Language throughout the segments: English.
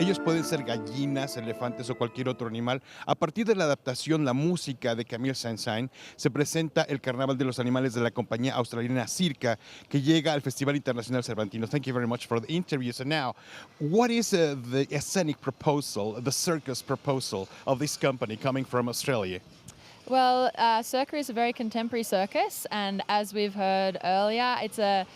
Ellos pueden ser gallinas, elefantes o cualquier otro animal. A partir de la adaptación, la música de Camille Saint-Saëns, se presenta el carnaval de los animales de la compañía australiana Circa, que llega al Festival Internacional Cervantino. Thank you very much for the interview. So now, what is the scenic proposal, the circus proposal of this company coming from Australia? Well, Circa is a very contemporary circus, and as we've heard earlier, it's a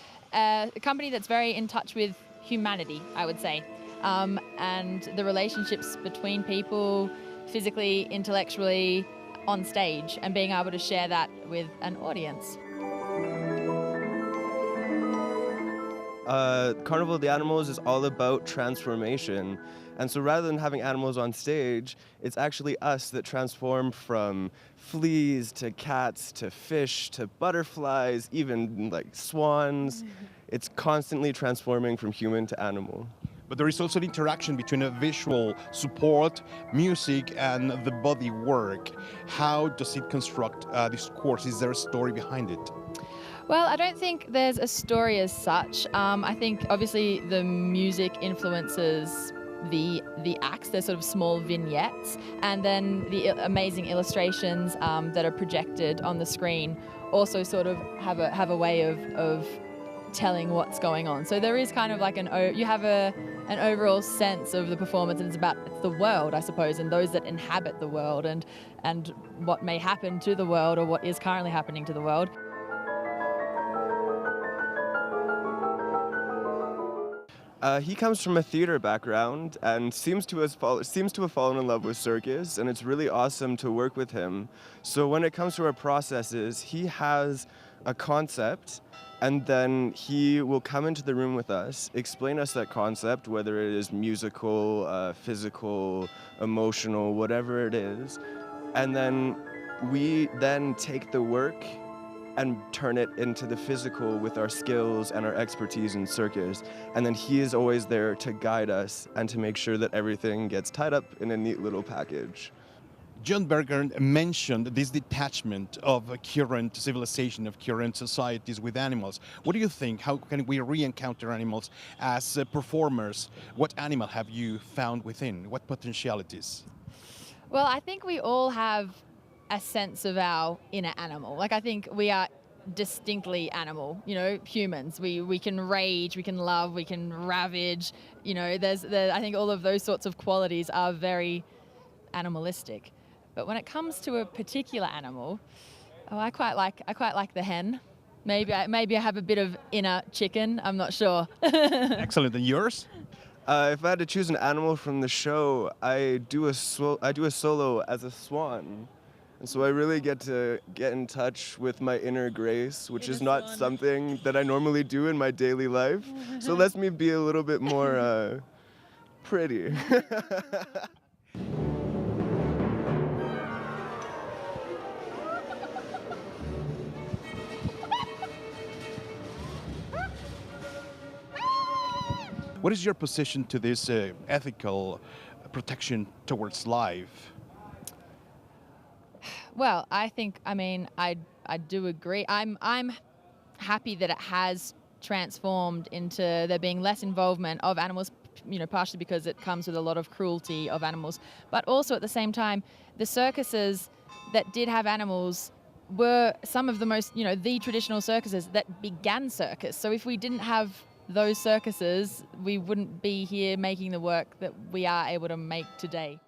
company that's very in touch with humanity, I would say, and the relationships between people, physically, intellectually, on stage, and being able to share that with an audience. Carnival of the Animals is all about transformation. And so rather than having animals on stage, it's actually us that transform from fleas to cats to fish to butterflies, even like swans. It's constantly transforming from human to animal. But there is also an interaction between a visual support, music, and the body work. How does it construct this course? Is there a story behind it? Well, I don't think there's a story as such. I think obviously the music influences the acts. They're sort of small vignettes, and then the amazing illustrations that are projected on the screen also sort of have a way of telling what's going on. So there is kind of like you have an overall sense of the performance, and it's the world, I suppose, and those that inhabit the world, and what may happen to the world or what is currently happening to the world. He comes from a theater background and seems to have fallen in love with circus, and it's really awesome to work with him. So when it comes to our processes, he has a concept, and then he will come into the room with us, explain us that concept, whether it is musical, physical, emotional, whatever it is, and then we then take the work and turn it into the physical with our skills and our expertise in circus. And then he is always there to guide us and to make sure that everything gets tied up in a neat little package. John Berger mentioned this detachment of current civilization, of current societies with animals. What do you think? How can we re-encounter animals as performers? What animal have you found within? What potentialities? Well, I think we all have a sense of our inner animal. Like, I think we are distinctly animal, humans. We can rage, we can love, we can ravage. I think all of those sorts of qualities are very animalistic. But when it comes to a particular animal, I quite like the hen. Maybe I have a bit of inner chicken. I'm not sure. Excellent. And yours? If I had to choose an animal from the show, I do a solo as a swan. And so I really get to get in touch with my inner grace, which is not something that I normally do in my daily life. So it lets me be a little bit more pretty. What is your position to this ethical protection towards life? Well, I do agree. I'm happy that it has transformed into there being less involvement of animals, partially because it comes with a lot of cruelty of animals, but also at the same time, the circuses that did have animals were some of the most, the traditional circuses that began circus. So if we didn't have those circuses, we wouldn't be here making the work that we are able to make today.